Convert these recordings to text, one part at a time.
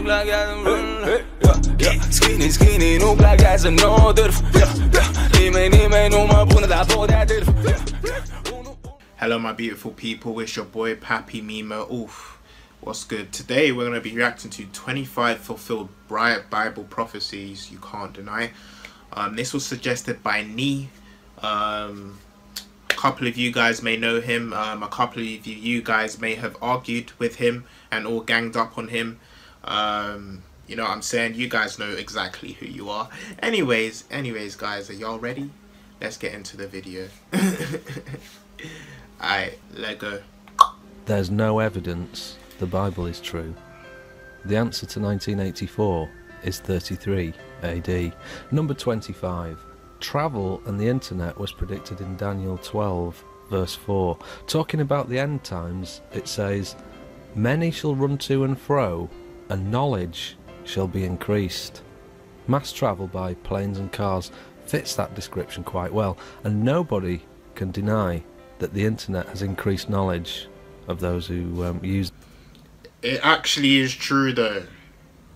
black guys, skinny, skinny, no black guys, no dirt. Hello my beautiful people, it's your boy Pappy Mimo. Oof, what's good? Today we're going to be reacting to 25 fulfilled Bible prophecies you can't deny. This was suggested by Nee. A couple of you guys may know him. A couple of you guys may have argued with him and all ganged up on him. You know what I'm saying? You guys know exactly who you are. Anyways guys, are y'all ready? Let's get into the video. Alright, let go. There's no evidence the Bible is true. The answer to 1984 is 33 AD. Number 25. Travel and the internet was predicted in Daniel 12 verse 4. Talking about the end times, it says, "Many shall run to and fro, and knowledge shall be increased." Mass travel by planes and cars fits that description quite well, and nobody can deny that the internet has increased knowledge of those who use it. Actually is true though.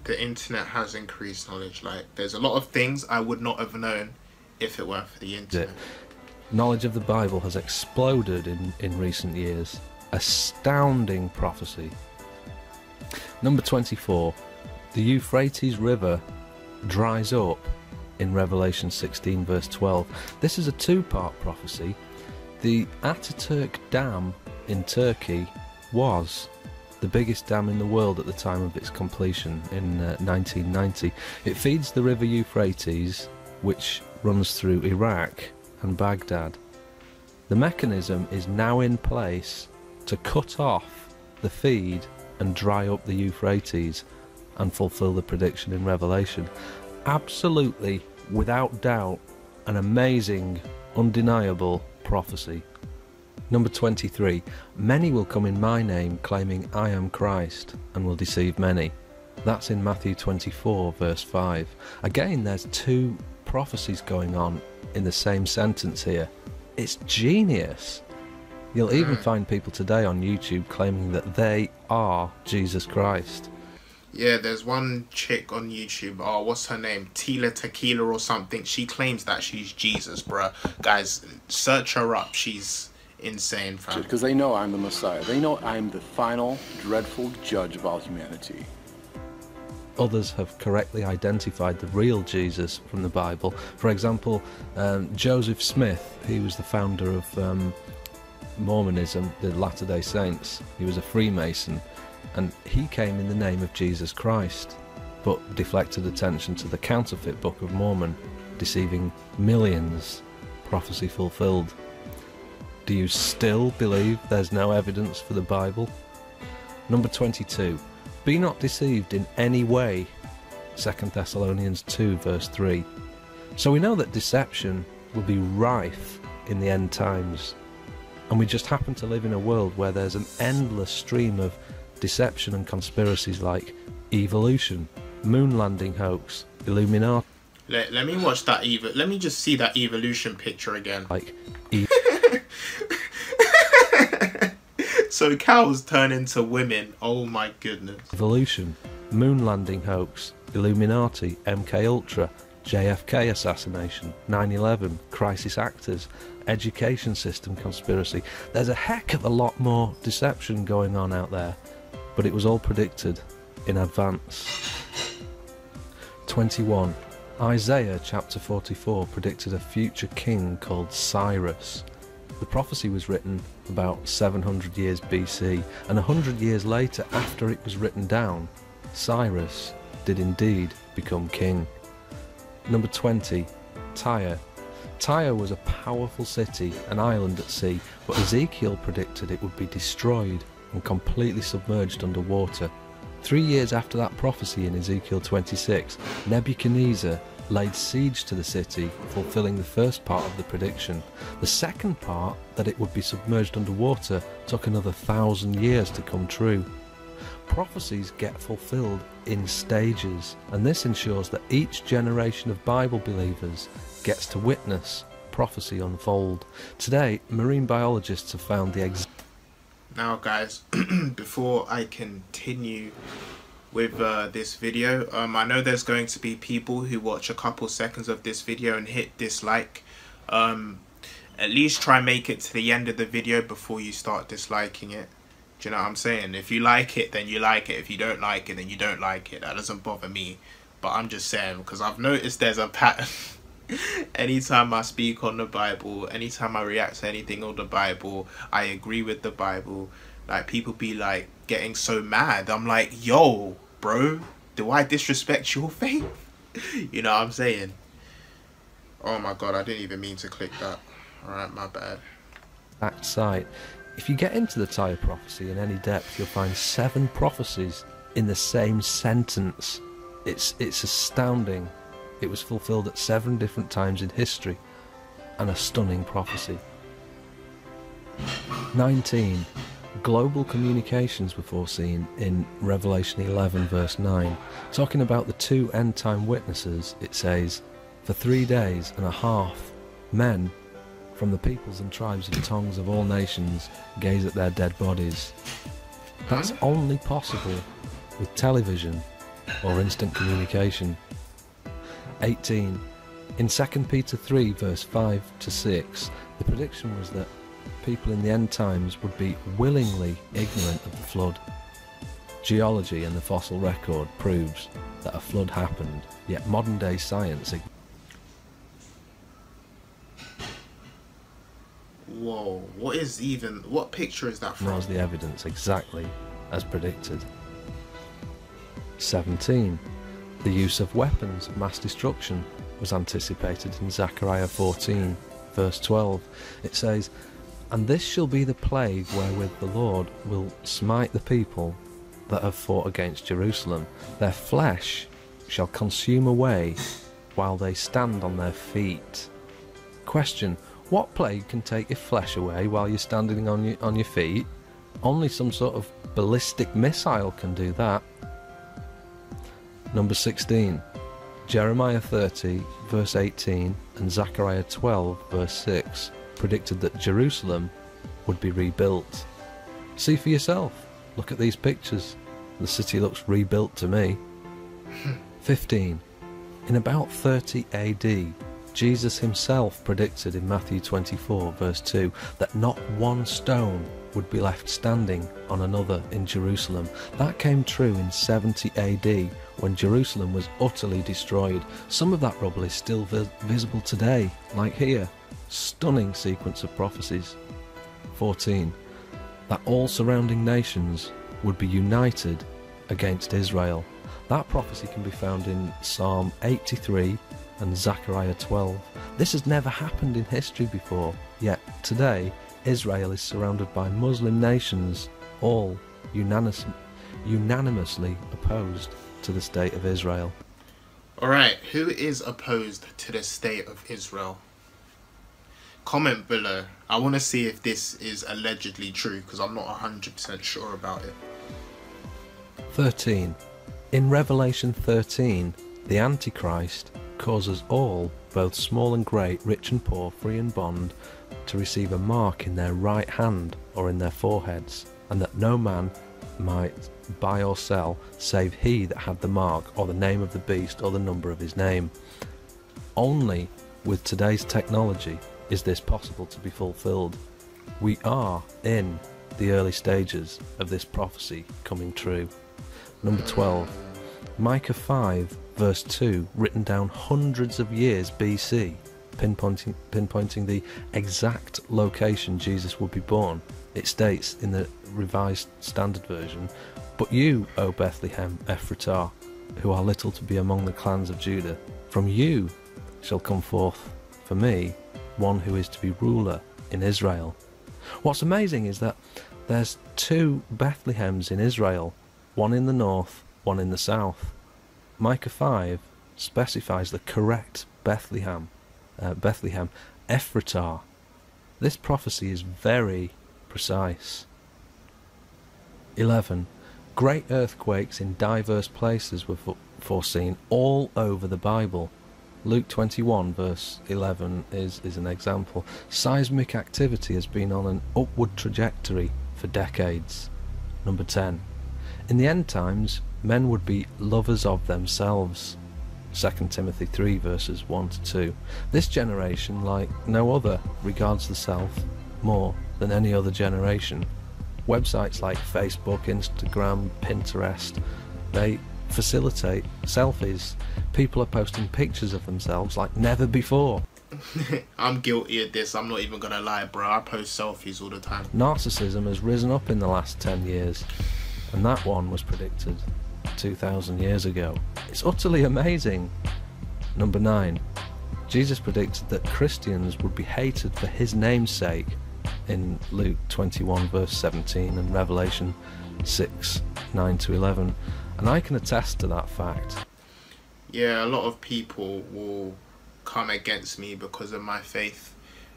The internet has increased knowledge. Like, there's a lot of things I would not have known if it weren't for the internet. Knowledge of the Bible has exploded in recent years. Astounding prophecy. Number 24. The Euphrates River dries up in Revelation 16 verse 12. This is a two-part prophecy. The Ataturk Dam in Turkey was the biggest dam in the world at the time of its completion in 1990. It feeds the river Euphrates, which runs through Iraq and Baghdad. The mechanism is now in place to cut off the feed and dry up the Euphrates and fulfill the prediction in Revelation. Absolutely, without doubt, an amazing, undeniable prophecy. Number 23. Many will come in my name, claiming I am Christ, and will deceive many. That's in Matthew 24 verse 5. Again, there's two prophecies going on in the same sentence here. It's genius. You'll even find people today on YouTube claiming that they are Jesus Christ. Yeah, there's one chick on YouTube, oh, what's her name? Tila Tequila or something. She claims that she's Jesus, bruh. Guys, search her up. She's insane, fam. Because they know I'm the Messiah. They know I'm the final, dreadful judge of all humanity. Others have correctly identified the real Jesus from the Bible. For example, Joseph Smith, he was the founder of Mormonism, the Latter-day Saints. He was a Freemason, and he came in the name of Jesus Christ, but deflected attention to the counterfeit Book of Mormon, deceiving millions. Prophecy fulfilled. Do you still believe there's no evidence for the Bible? Number 22. Be not deceived in any way. 2 Thessalonians 2 verse 3. So we know that deception will be rife in the end times. And we just happen to live in a world where there's an endless stream of deception and conspiracies like evolution, moon landing hoax, Illuminati. Let me watch that let me just see that evolution picture again. Like so cows turn into women. Oh my goodness. Evolution, moon landing hoax, Illuminati, MK Ultra, JFK assassination, 9/11, crisis actors, education system conspiracy. There's a heck of a lot more deception going on out there, but it was all predicted in advance. 21. Isaiah chapter 44 predicted a future king called Cyrus. The prophecy was written about 700 years BC, and 100 years later, after it was written down, Cyrus did indeed become king. Number 20. Tyre. Tyre was a powerful city, an island at sea, but Ezekiel predicted it would be destroyed and completely submerged under water. 3 years after that prophecy in Ezekiel 26, Nebuchadnezzar laid siege to the city, fulfilling the first part of the prediction. The second part, that it would be submerged underwater, took another 1,000 years to come true. Prophecies get fulfilled in stages, and this ensures that each generation of Bible believers gets to witness prophecy unfold. Today, marine biologists have found the Now guys, before I continue with this video. I know there's going to be people who watch a couple seconds of this video and hit dislike. At least try and make it to the end of the video before you start disliking it. Do you know what I'm saying? If you like it, then you like it. If you don't like it, then you don't like it. That doesn't bother me. But I'm just saying, because I've noticed there's a pattern. Anytime I speak on the Bible, anytime I react to anything on the Bible, I agree with the Bible, like, people be like getting so mad. I'm like, yo, bro, do I disrespect your faith? You know what I'm saying? Oh my god, I didn't even mean to click that. Alright, my bad. That site. If you get into the Tyre prophecy in any depth, you'll find 7 prophecies in the same sentence. It's astounding. It was fulfilled at 7 different times in history, and a stunning prophecy. 19. Global communications were foreseen in Revelation 11 verse 9. Talking about the 2 end-time witnesses, it says, "For 3 days and a half, men from the peoples and tribes and tongues of all nations gaze at their dead bodies." That's only possible with television or instant communication. 18. In 2 Peter 3 verse 5 to 6, the prediction was that people in the end times would be willingly ignorant of the flood. Geology and the fossil record proves that a flood happened, yet modern day science Whoa, what picture is that from? ignores the evidence exactly as predicted. 17. The use of weapons of mass destruction was anticipated in Zechariah 14 verse 12. It says, "And this shall be the plague wherewith the Lord will smite the people that have fought against Jerusalem. Their flesh shall consume away while they stand on their feet." Question: what plague can take your flesh away while you're standing on your feet? Only some sort of ballistic missile can do that. Number 16. Jeremiah 30 verse 18 and Zechariah 12 verse 6 predicted that Jerusalem would be rebuilt. See for yourself. Look at these pictures. The city looks rebuilt to me. 15. In about 30 AD, Jesus himself predicted in Matthew 24 verse 2 that not one stone would be left standing on another in Jerusalem. That came true in 70 AD when Jerusalem was utterly destroyed. Some of that rubble is still visible today, like here. Stunning sequence of prophecies. 14. That all surrounding nations would be united against Israel. That prophecy can be found in Psalm 83 and Zechariah 12. This has never happened in history before, yet today Israel is surrounded by Muslim nations, all unanimously opposed to the state of Israel. Alright, who is opposed to the state of Israel? Comment below. I want to see if this is allegedly true, because I'm not 100% sure about it. 13. In Revelation 13, the Antichrist causes all, both small and great, rich and poor, free and bond, to receive a mark in their right hand or in their foreheads, and that no man might buy or sell save he that had the mark or the name of the beast or the number of his name. Only with today's technology is this possible to be fulfilled. We are in the early stages of this prophecy coming true. Number 12. Micah 5 verse 2, written down hundreds of years BC, pinpointing the exact location Jesus would be born. It states in the Revised Standard Version, "But you, O Bethlehem Ephratah, who are little to be among the clans of Judah, from you shall come forth for me one who is to be ruler in Israel." What's amazing is that there's 2 Bethlehems in Israel, one in the north, one in the south. Micah 5 specifies the correct Bethlehem, Ephratah. This prophecy is very precise. 11. Great earthquakes in diverse places were foreseen all over the Bible. Luke 21 verse 11 is an example. Seismic activity has been on an upward trajectory for decades. Number 10. In the end times, men would be lovers of themselves. 2 Timothy 3 verses 1 to 2. This generation, like no other, regards the self more than any other generation. Websites like Facebook, Instagram, Pinterest, they facilitate selfies. People are posting pictures of themselves like never before. I'm guilty of this, I'm not even gonna lie, bro. I post selfies all the time. Narcissism has risen up in the last 10 years, and that one was predicted 2,000 years ago. It's utterly amazing. Number 9. Jesus predicted that Christians would be hated for his name's sake in Luke 21 verse 17 and Revelation 6, 9 to 11. And I can attest to that fact. Yeah, a lot of people will come against me because of my faith,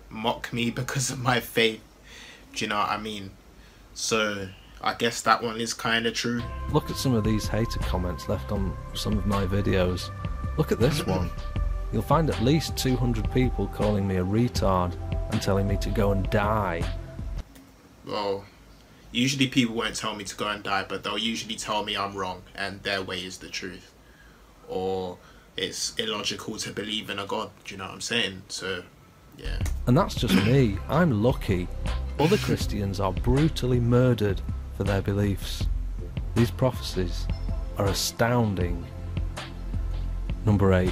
mock me because of my faith. Do you know what I mean? So I guess that one is kind of true. Look at some of these hater comments left on some of my videos. Look at this one. You'll find at least 200 people calling me a retard and telling me to go and die. Well, usually people won't tell me to go and die, but they'll usually tell me I'm wrong and their way is the truth. Or it's illogical to believe in a God, do you know what I'm saying? So, yeah. And that's just me. I'm lucky. Other Christians are brutally murdered for their beliefs. These prophecies are astounding. Number 8.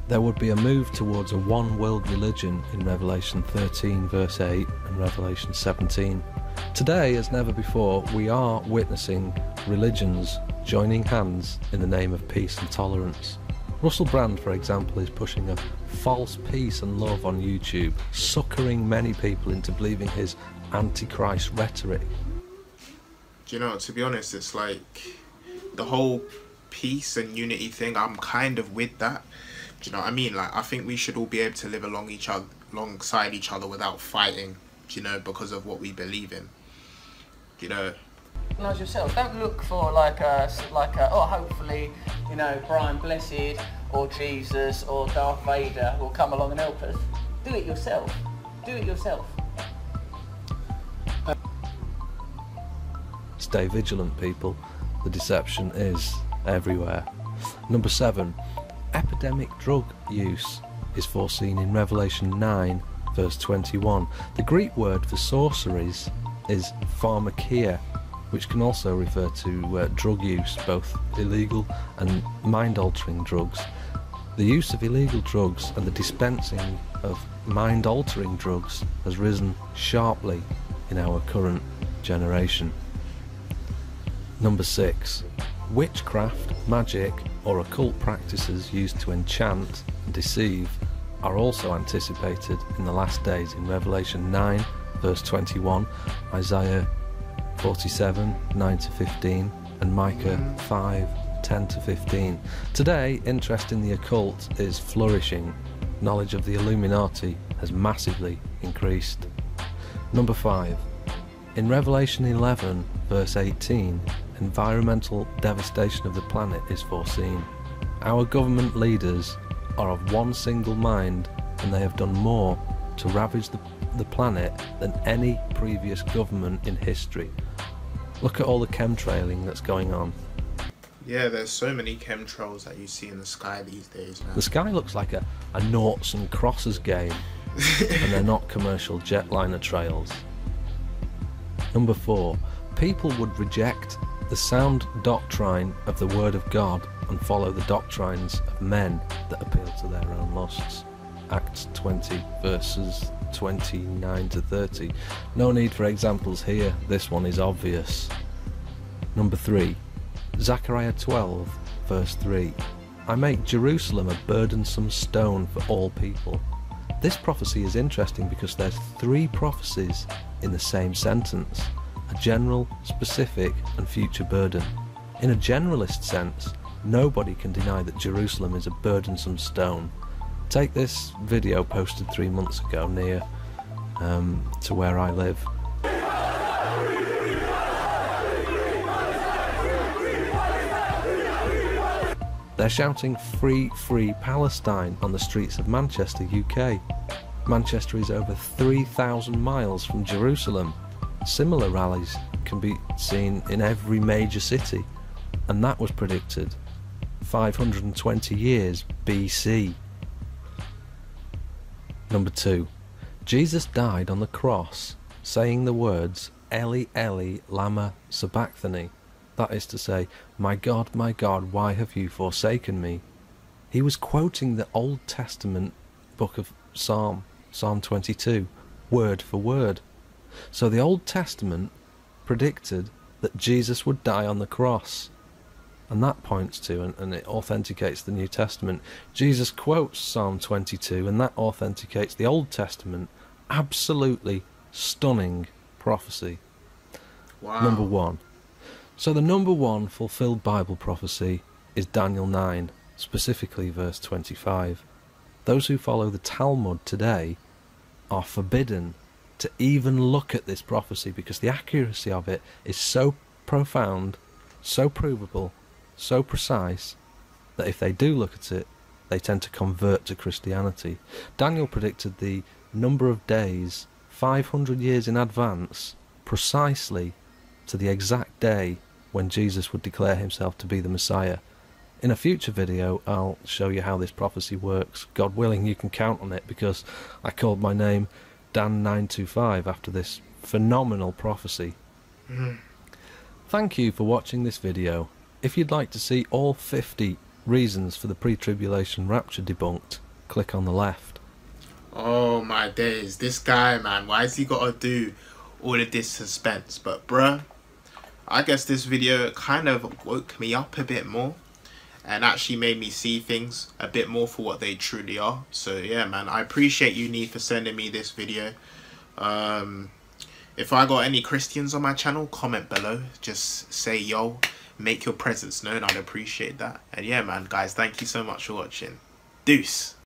There would be a move towards a one-world religion in Revelation 13 verse 8 and Revelation 17. Today, as never before, we are witnessing religions joining hands in the name of peace and tolerance. Russell Brand, for example, is pushing a false peace and love on YouTube, suckering many people into believing his Antichrist rhetoric. Do you know, to be honest, it's like the whole peace and unity thing, I'm kind of with that. Do you know what I mean? Like, I think we should all be able to live alongside each other without fighting, do you know, because of what we believe in. You know, Recognize yourself. Don't look for like a oh, hopefully, you know, Brian Blessed or Jesus or Darth Vader will come along and help us. Do it yourself. Do it yourself. Stay vigilant, people. The deception is everywhere. Number 7. Epidemic drug use is foreseen in Revelation 9 verse 21. The Greek word for sorceries is pharmakia, which can also refer to drug use, both illegal and mind-altering drugs. The use of illegal drugs and the dispensing of mind-altering drugs has risen sharply in our current generation. Number 6. Witchcraft, magic, or occult practices used to enchant and deceive are also anticipated in the last days in Revelation 9 verse 21, Isaiah 47, 9 to 15, and Micah 5, 10 to 15. Today, interest in the occult is flourishing. Knowledge of the Illuminati has massively increased. Number 5. In Revelation 11, verse 18, environmental devastation of the planet is foreseen. Our government leaders are of one single mind, and they have done more to ravage the planet than any previous government in history. Look at all the chemtrailing that's going on. yeah, there's so many chemtrails that you see in the sky these days, man. The sky looks like a noughts and crosses game, and they're not commercial jetliner trails. Number 4. People would reject the sound doctrine of the Word of God and follow the doctrines of men that appeal to their own lusts. Acts 20 verses 29 to 30. No need for examples here, this one is obvious. Number 3. Zechariah 12 verse 3. I make Jerusalem a burdensome stone for all people. This prophecy is interesting because there's 3 prophecies in the same sentence: a general, specific and future burden. In a generalist sense, nobody can deny that Jerusalem is a burdensome stone. Take this video posted 3 months ago near to where I live. They're shouting "Free, free Palestine" on the streets of Manchester, UK. Manchester is over 3,000 miles from Jerusalem. Similar rallies can be seen in every major city. and that was predicted 520 years BC. Number 2. Jesus died on the cross saying the words Eli Eli lama sabachthani, that is to say, my God, why have you forsaken me? He was quoting the Old Testament book of Psalm 22, word for word. So the Old Testament predicted that Jesus would die on the cross, and that points to, and it authenticates the New Testament. Jesus quotes Psalm 22, and that authenticates the Old Testament. Absolutely stunning prophecy. Wow. Number 1. So the number 1 fulfilled Bible prophecy is Daniel 9, specifically verse 25. Those who follow the Talmud today are forbidden to even look at this prophecy because the accuracy of it is so profound, so provable, so precise, that if they do look at it, they tend to convert to Christianity. Daniel predicted the number of days 500 years in advance, precisely to the exact day when Jesus would declare himself to be the Messiah. In a future video, I'll show you how this prophecy works. God willing, you can count on it, because I called my name Dan925 after this phenomenal prophecy. Thank you for watching this video. If you'd like to see all 50 reasons for the pre-tribulation rapture debunked, click on the left. Oh my days, this guy, man, why has he got to do all of this suspense? But bruh, I guess this video kind of woke me up a bit more and actually made me see things a bit more for what they truly are. So yeah, man, I appreciate you, Nee, for sending me this video. If I got any Christians on my channel, comment below, just say yo, make your presence known. I'd appreciate that. And yeah, man, guys, thank you so much for watching. Deuce.